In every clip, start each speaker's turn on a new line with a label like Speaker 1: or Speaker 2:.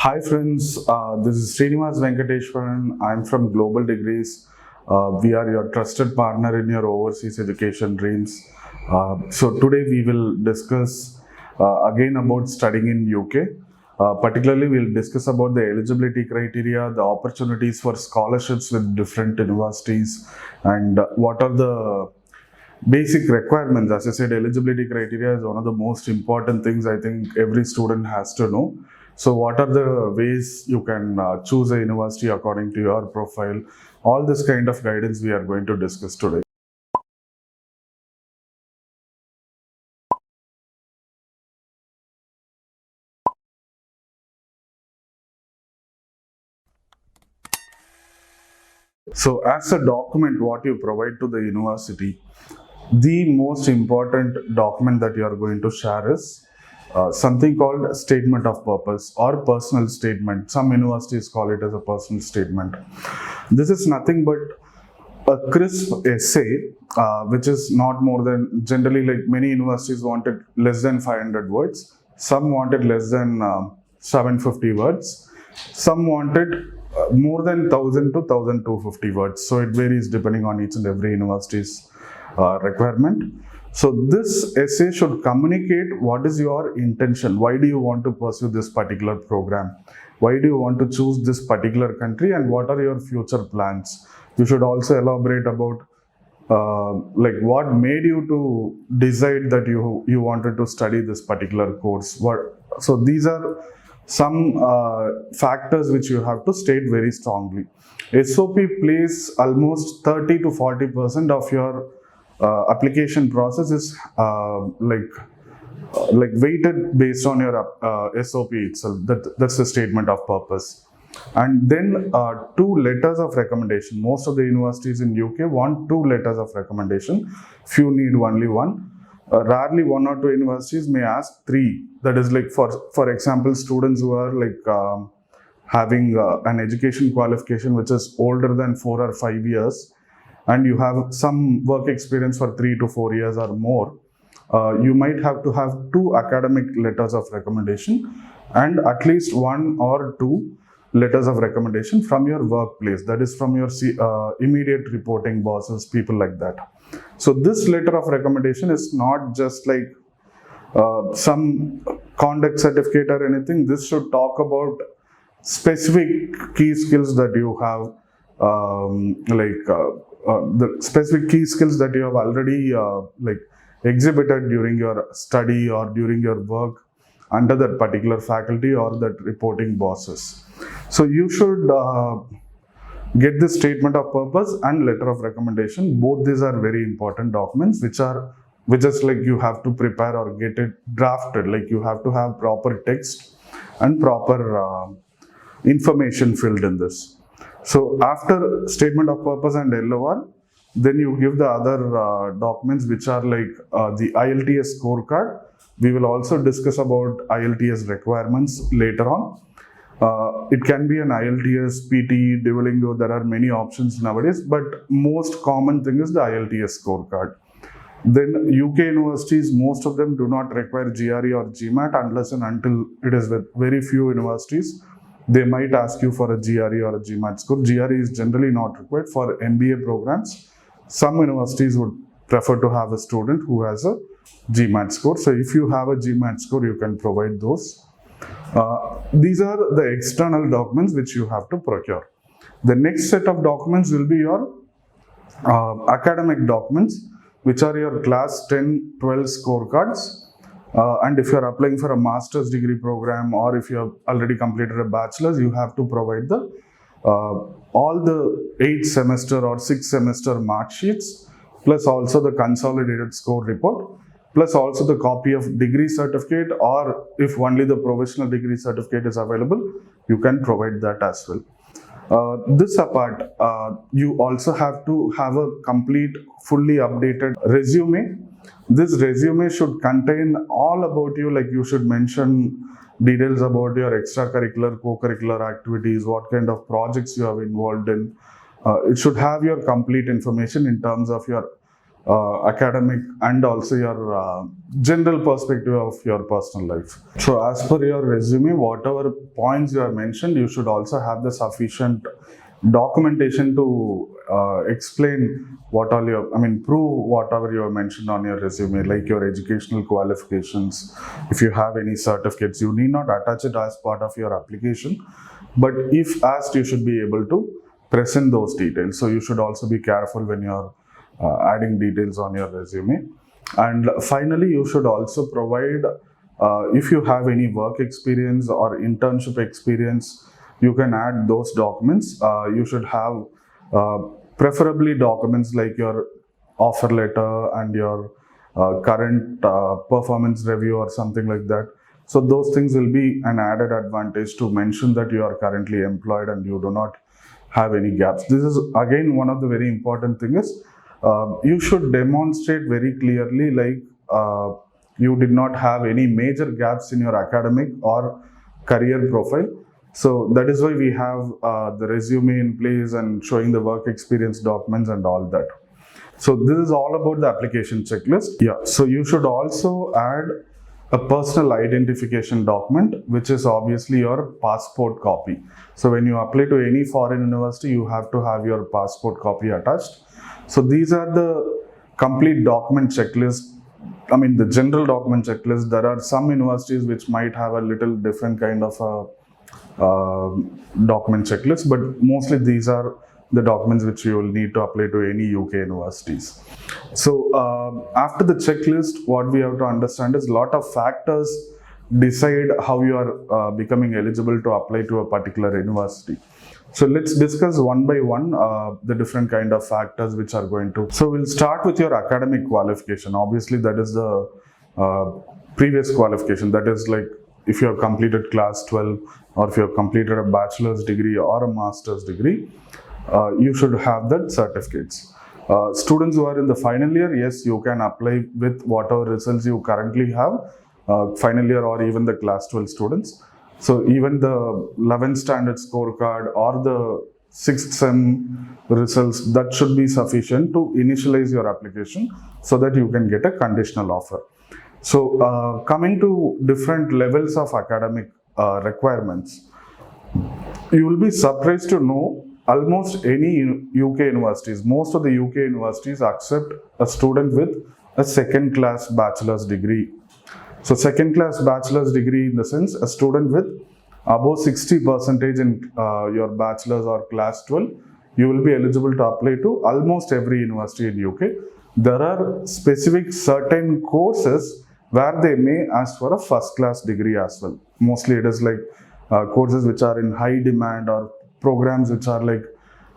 Speaker 1: Hi friends, this is Srinivas Venkateshwaran. I'm from Global Degrees. We are your trusted partner in your overseas education dreams. So today we will discuss again about studying in UK. Particularly, we'll discuss about the eligibility criteria, the opportunities for scholarships with different universities, and what are the basic requirements. As I said, eligibility criteria is one of the most important things I think every student has to know. So what are the ways you can choose a university according to your profile? All this kind of guidance we are going to discuss today. So as a document what you provide to the university, the most important document that you are going to share is something called statement of purpose or personal statement. Some universities call it as a personal statement. This is nothing but a crisp essay, which is not more than, generally, like many universities wanted less than 500 words, some wanted less than 750 words, some wanted more than 1000 to 1250 words. So it varies depending on each and every university's requirement. So this essay should communicate what is your intention. Why do you want to pursue this particular program? Why do you want to choose this particular country, and what are your future plans? You should also elaborate about like what made you to decide that you wanted to study this particular course. So these are some factors which you have to state very strongly. SOP plays almost 30 to 40% of your application process is like weighted based on your SOP itself. That's the statement of purpose. And then two letters of recommendation. Most of the universities in UK want two letters of recommendation. Few need only one. Rarely one or two universities may ask three. That is like for example, students who are like having an education qualification which is older than 4 or 5 years, and you have some work experience for 3 to 4 years or more, you might have to have two academic letters of recommendation and at least one or two letters of recommendation from your workplace, that is from your immediate reporting bosses, people like that. So this letter of recommendation is not just like some conduct certificate or anything. This should talk about specific key skills that you have, the specific key skills that you have already like exhibited during your study or during your work under that particular faculty or that reporting bosses. So you should get this statement of purpose and letter of recommendation. Both these are very important documents which is like you have to prepare or get it drafted. Like you have to have proper text and proper information filled in this. So after statement of purpose and LOR, then you give the other documents which are like the IELTS scorecard. We will also discuss about IELTS requirements later on. It can be an IELTS, PTE, Duolingo. There are many options nowadays, but most common thing is the IELTS scorecard. Then UK universities, most of them do not require GRE or GMAT unless and until it is with very few universities. They might ask you for a GRE or a GMAT score. GRE is generally not required for MBA programs. Some universities would prefer to have a student who has a GMAT score. So if you have a GMAT score, you can provide those. These are the external documents which you have to procure. The next set of documents will be your academic documents, which are your class 10, 12 scorecards. And if you are applying for a master's degree program or if you have already completed a bachelor's, you have to provide the all the 8th semester or 6th semester mark sheets, plus also the consolidated score report, plus also the copy of degree certificate, or if only the provisional degree certificate is available, you can provide that as well. This apart, you also have to have a complete, fully updated resume. This resume should contain all about you, like you should mention details about your extracurricular, co-curricular activities, what kind of projects you have involved in. It should have your complete information in terms of your academic and also your general perspective of your personal life. So as per your resume, whatever points you have mentioned, you should also have the sufficient documentation to explain what all your, prove whatever you have mentioned on your resume, like your educational qualifications. If you have any certificates, you need not attach it as part of your application, but if asked, you should be able to present those details. So you should also be careful when you're adding details on your resume. And finally, you should also provide, if you have any work experience or internship experience, you can add those documents. You should have preferably documents like your offer letter and your current performance review or something like that. So those things will be an added advantage to mention that you are currently employed and you do not have any gaps. This is again one of the very important things. You should demonstrate very clearly, like you did not have any major gaps in your academic or career profile. So that is why we have the resume in place and showing the work experience documents and all that. So this is all about the application checklist. Yeah, so you should also add a personal identification document, which is obviously your passport copy. So when you apply to any foreign university, you have to have your passport copy attached. So these are the complete document checklist. The general document checklist. There are some universities which might have a little different kind of a document checklist, but mostly these are the documents which you will need to apply to any UK universities. So after the checklist, what we have to understand is a lot of factors decide how you are becoming eligible to apply to a particular university. So let's discuss one by one the different kind of factors which are going to. So we'll start with your academic qualification. Obviously, that is the previous qualification. That is like if you have completed class 12 or if you have completed a bachelor's degree or a master's degree, you should have that certificates. Students who are in the final year, yes, you can apply with whatever results you currently have, final year or even the class 12 students. So even the 11th standard scorecard or the 6th sem results, that should be sufficient to initialize your application so that you can get a conditional offer. So coming to different levels of academic requirements, you will be surprised to know almost any UK universities, most of the UK universities accept a student with a second class bachelor's degree. So second class bachelor's degree in the sense a student with above 60% in your bachelor's or class 12, you will be eligible to apply to almost every university in UK. There are specific certain courses where they may ask for a first class degree as well. Mostly it is like courses which are in high demand or programs which are like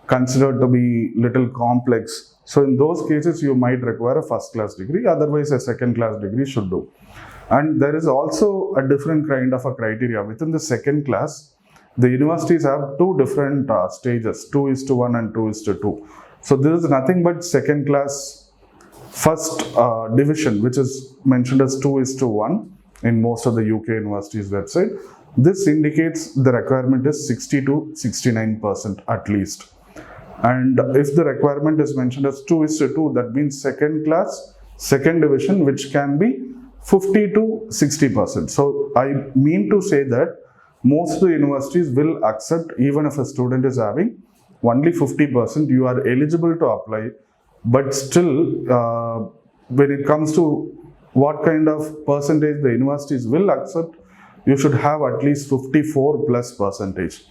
Speaker 1: considered to be little complex. So in those cases, you might require a first class degree. Otherwise, a second class degree should do. And there is also a different kind of a criteria. Within the second class, the universities have two different stages, 2:1 and 2:2. So this is nothing but second class first division, which is mentioned as 2:1 in most of the UK universities website. This indicates the requirement is 60 to 69% at least. And if the requirement is mentioned as 2:2, that means second class, second division, which can be 50 to 60%. So I mean to say that most of the universities will accept, even if a student is having only 50%, you are eligible to apply. But still, when it comes to what kind of percentage the universities will accept, you should have at least 54 plus percentage.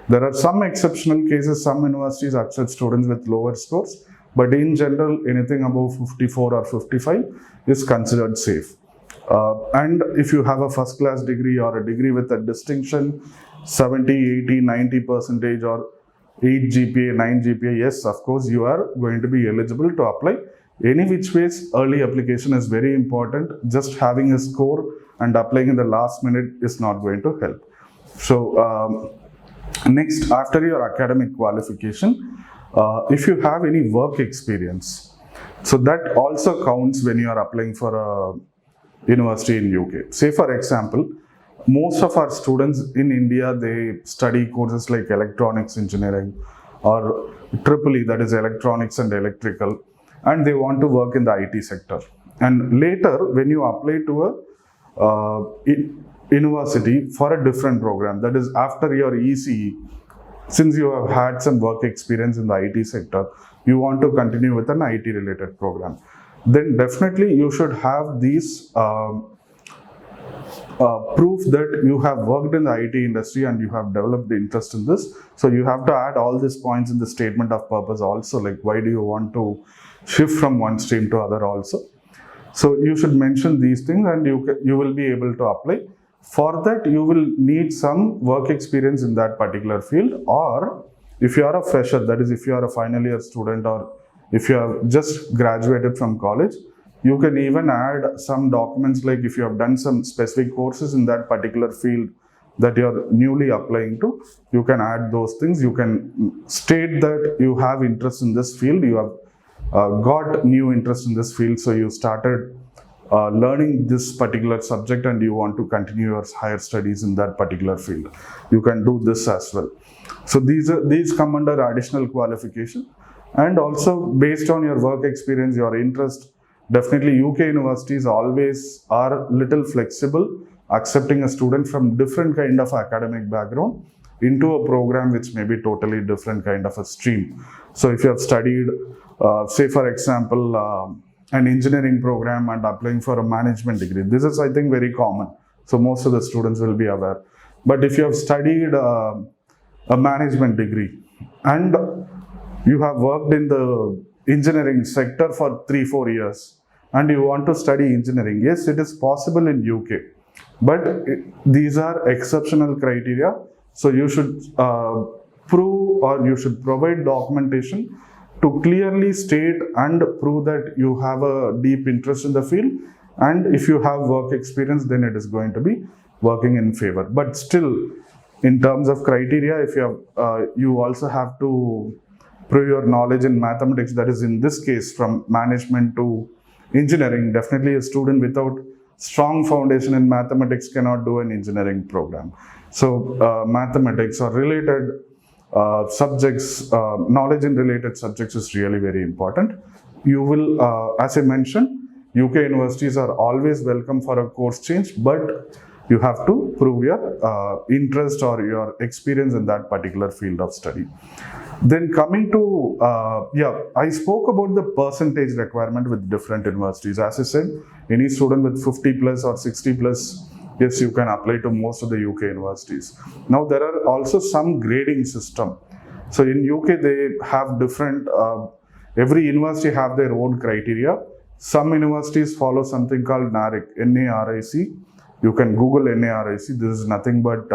Speaker 1: There are some exceptional cases, some universities accept students with lower scores, but in general, anything above 54 or 55 is considered safe. And if you have a first class degree or a degree with a distinction, 70, 80, 90 percentage or 8 GPA, 9 GPA, yes, of course, you are going to be eligible to apply. Any which ways, early application is very important. Just having a score and applying in the last minute is not going to help. So next, after your academic qualification, if you have any work experience, so that also counts when you are applying for a university in UK. Say for example, most of our students in India, they study courses like electronics engineering or EEE, that is electronics and electrical. and they want to work in the IT sector. And later, when you apply to a university for a different program, that is after your ECE, since you have had some work experience in the IT sector, you want to continue with an IT related program, then definitely you should have these proof that you have worked in the IT industry and you have developed the interest in this. So you have to add all these points in the statement of purpose also, like why do you want to shift from one stream to other also. So you should mention these things and you will be able to apply. For that, you will need some work experience in that particular field, or if you are a fresher, that is if you are a final year student or if you have just graduated from college, you can even add some documents, like if you have done some specific courses in that particular field that you are newly applying to, you can add those things. You can state that you have interest in this field, you have got new interest in this field, so you started learning this particular subject and you want to continue your higher studies in that particular field. You can do this as well. So these come under additional qualification, and also based on your work experience, your interest. Definitely UK universities always are little flexible, accepting a student from different kind of academic background into a program which may be totally different kind of a stream. So if you have studied, say for example, an engineering program and applying for a management degree, this is I think very common. So most of the students will be aware. But if you have studied a management degree and you have worked in the engineering sector for 3-4 years and you want to study engineering, yes, it is possible in UK, but these are exceptional criteria. So you should prove, or you should provide documentation to clearly state and prove that you have a deep interest in the field, and if you have work experience, then it is going to be working in favor. But still, in terms of criteria, if you have, you also have to prove your knowledge in mathematics, that is in this case from management to engineering. Definitely a student without strong foundation in mathematics cannot do an engineering program. So mathematics or related subjects, knowledge in related subjects is really very important. You will, as I mentioned, UK universities are always welcome for a course change, but you have to prove your interest or your experience in that particular field of study. Then coming to, I spoke about the percentage requirement with different universities. As I said, any student with 50 plus or 60 plus, yes, you can apply to most of the UK universities. Now, there are also some grading system. So in UK, they have different, every university have their own criteria. Some universities follow something called NARIC, N-A-R-I-C. You can Google NARIC. This is nothing but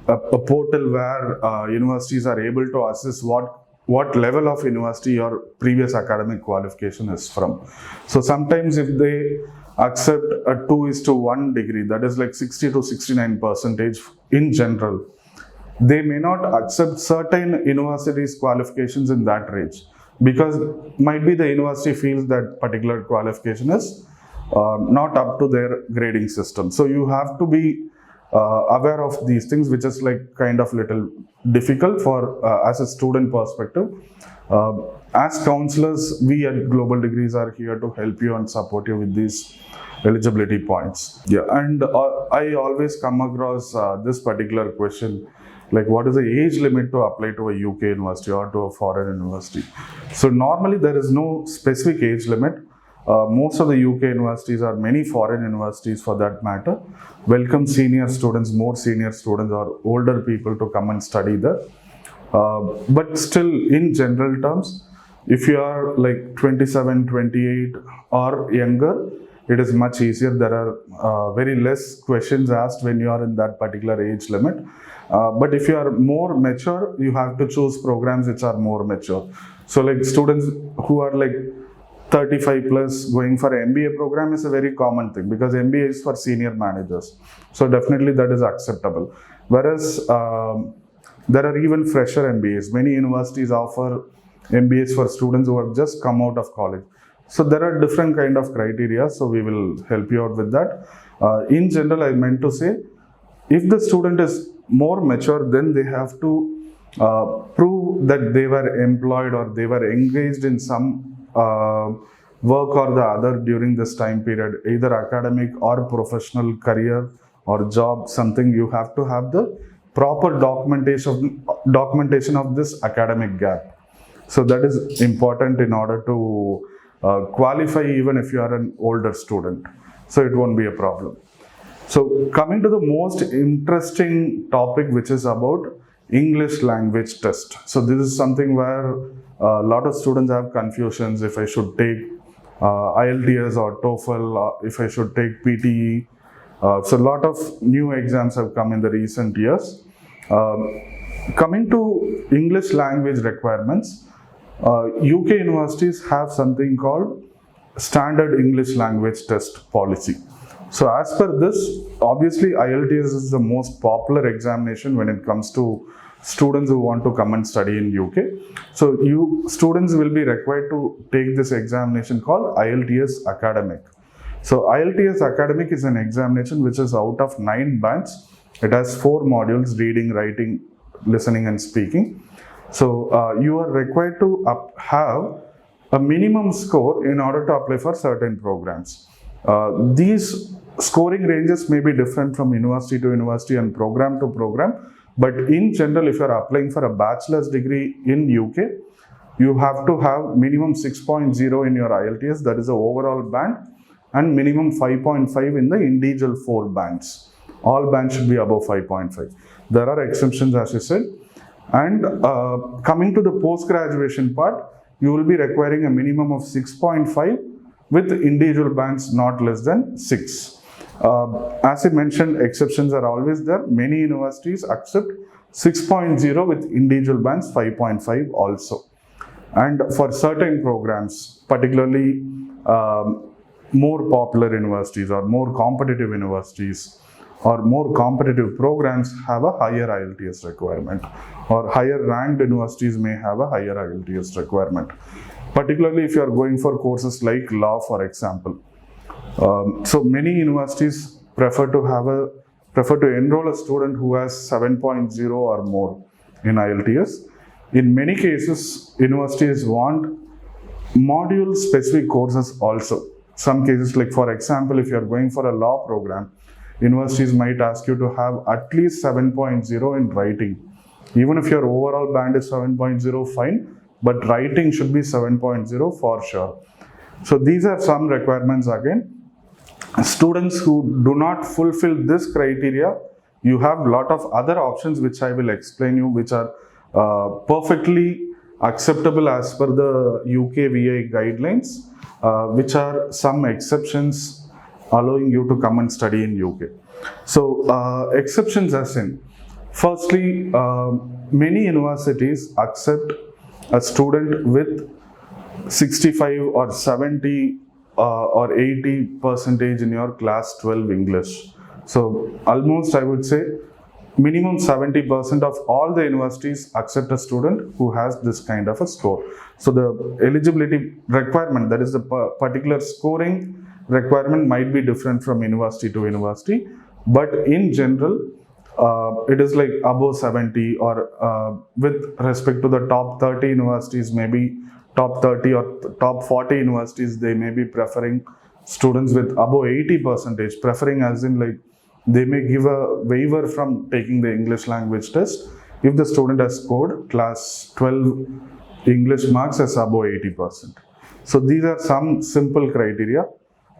Speaker 1: a portal where universities are able to assess what level of university your previous academic qualification is from. So sometimes if they accept a 2:1 degree, that is like 60 to 69% in general, they may not accept certain universities' qualifications in that range, because might be the university feels that particular qualification is not up to their grading system. So you have to be aware of these things, which is like kind of little difficult for as a student perspective. As counselors, we at Global Degrees are here to help you and support you with these eligibility points. Yeah, and I always come across this particular question, like what is the age limit to apply to a UK university or to a foreign university? So normally there is no specific age limit. Most of the UK universities, or many foreign universities for that matter, welcome senior students, more senior students or older people to come and study there. But still, in general terms, if you are like 27, 28 or younger, it is much easier. There are very less questions asked when you are in that particular age limit. But if you are more mature, you have to choose programs which are more mature. So like students who are like 35 plus going for an MBA program is a very common thing, because MBA is for senior managers. So definitely that is acceptable. Whereas there are even fresher MBAs. Many universities offer MBAs for students who have just come out of college. So there are different kind of criteria. So we will help you out with that. In general, I meant to say, if the student is more mature, then they have to prove that they were employed or they were engaged in some work or the other during this time period, either academic or professional career or job, something, you have to have the proper documentation of this academic gap. So that is important in order to qualify even if you are an older student. So it won't be a problem. So coming to the most interesting topic, which is about English language test. So this is something where a lot of students have confusions if I should take IELTS or TOEFL, if I should take PTE. So a lot of new exams have come in the recent years. Coming to English language requirements, UK universities have something called Standard English Language Test Policy. So as per this, obviously IELTS is the most popular examination when it comes to students who want to come and study in UK. So students will be required to take this examination called IELTS Academic. So IELTS Academic is an examination which is out of 9 bands. It has 4 modules: reading, writing, listening and speaking. So you are required to have a minimum score in order to apply for certain programs. These scoring ranges may be different from university to university and program to program, but in general, if you are applying for a bachelor's degree in UK, you have to have minimum 6.0 in your IELTS, that is the overall band, and minimum 5.5 in the individual 4 bands. All bands should be above 5.5. There are exceptions, as I said. And coming to the post-graduation part, you will be requiring a minimum of 6.5 with individual bands not less than 6. As I mentioned, exceptions are always there. Many universities accept 6.0 with individual bands 5.5 also. And for certain programs, particularly more popular universities or more competitive universities or more competitive programs have a higher IELTS requirement, or higher ranked universities may have a higher IELTS requirement, particularly if you are going for courses like law, for example. So many universities prefer to enroll a student who has 7.0 or more in IELTS. In many cases, universities want module specific courses also. Some cases, like for example, if you are going for a law program, universities might ask you to have at least 7.0 in writing. Even if your overall band is 7.0, fine, but writing should be 7.0 for sure. So these are some requirements again. Students who do not fulfill this criteria, you have a lot of other options which I will explain you, which are perfectly acceptable as per the UKVI guidelines, which are some exceptions allowing you to come and study in UK. So exceptions as in, firstly, many universities accept a student with 65 or 70 or 80 percentage in your class 12 English. So almost I would say minimum 70% of all the universities accept a student who has this kind of a score. So the eligibility requirement, that is the particular scoring requirement, might be different from university to university, but in general it is like above 70, or with respect to the top 30 universities, maybe top 30 or top 40 universities, they may be preferring students with above 80 percentage, preferring as in like they may give a waiver from taking the English language test if the student has scored class 12 English marks as above 80%. So these are some simple criteria.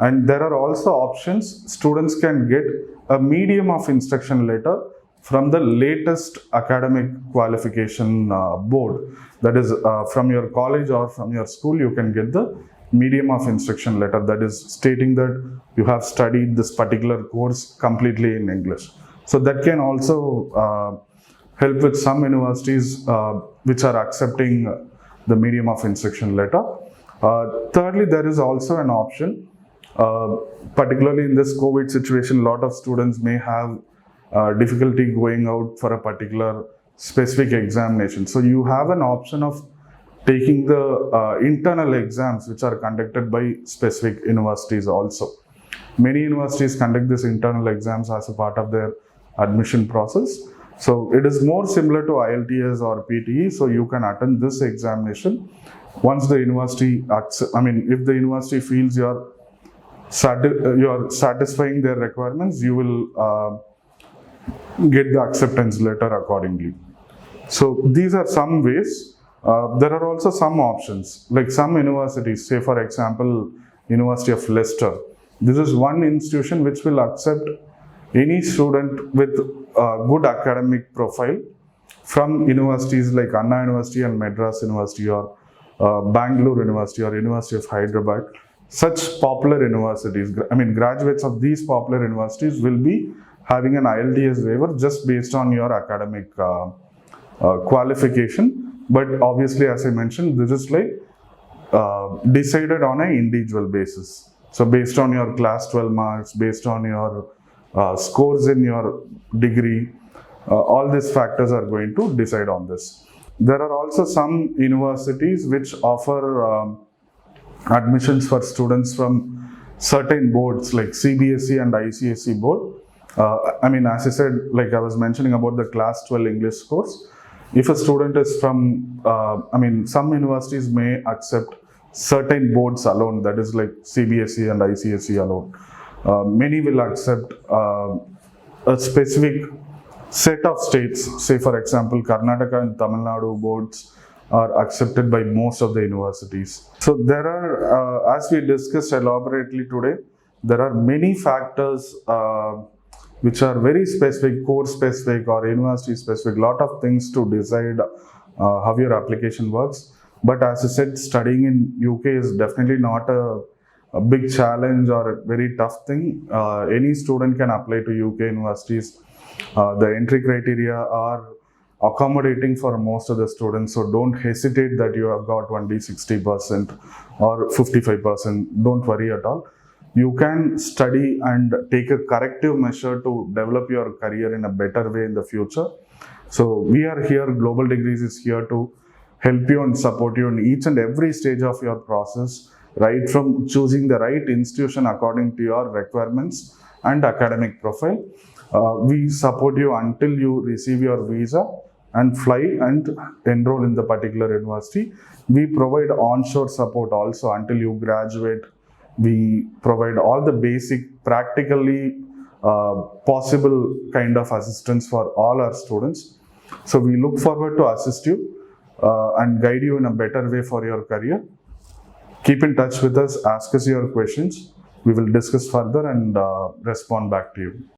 Speaker 1: And there are also options. Students can get a medium of instruction letter from the latest academic qualification board. That is from your college or from your school, you can get the medium of instruction letter, that is stating that you have studied this particular course completely in English. So that can also help with some universities which are accepting the medium of instruction letter. Thirdly, there is also an option. Particularly in this COVID situation, a lot of students may have difficulty going out for a particular specific examination. So you have an option of taking the internal exams which are conducted by specific universities also. Many universities conduct these internal exams as a part of their admission process. So it is more similar to IELTS or PTE. So you can attend this examination once the university, if the university feels you're satisfying their requirements, you will get the acceptance letter accordingly. So these are some ways. There are also some options, like some universities, say for example, University of Leicester. This is one institution which will accept any student with a good academic profile from universities like Anna University and Madras University, or Bangalore University or University of Hyderabad. Such popular universities, graduates of these popular universities will be having an IELTS waiver just based on your academic qualification. But obviously, as I mentioned, this is like decided on an individual basis. So based on your class 12 marks, based on your scores in your degree, all these factors are going to decide on this. There are also some universities which offer admissions for students from certain boards like CBSE and ICSE board. As I said, like I was mentioning about the class 12 English course, if a student is from, some universities may accept certain boards alone, that is like CBSE and ICSE alone. Many will accept a specific set of states, say for example, Karnataka and Tamil Nadu boards are accepted by most of the universities. So there are, as we discussed elaborately today, there are many factors which are very specific, course specific or university specific, lot of things to decide how your application works. But as I said, studying in UK is definitely not a big challenge or a very tough thing. Any student can apply to UK universities. The entry criteria are accommodating for most of the students, so don't hesitate that you have got only 60% or 55%. Don't worry at all. You can study and take a corrective measure to develop your career in a better way in the future. So we are here, Global Degrees is here to help you and support you in each and every stage of your process, right from choosing the right institution according to your requirements and academic profile. We support you until you receive your visa and fly and enroll in the particular university. We provide onshore support also until you graduate. We provide all the basic, practically possible kind of assistance for all our students. So we look forward to assist you and guide you in a better way for your career. Keep in touch with us, ask us your questions. We will discuss further and respond back to you.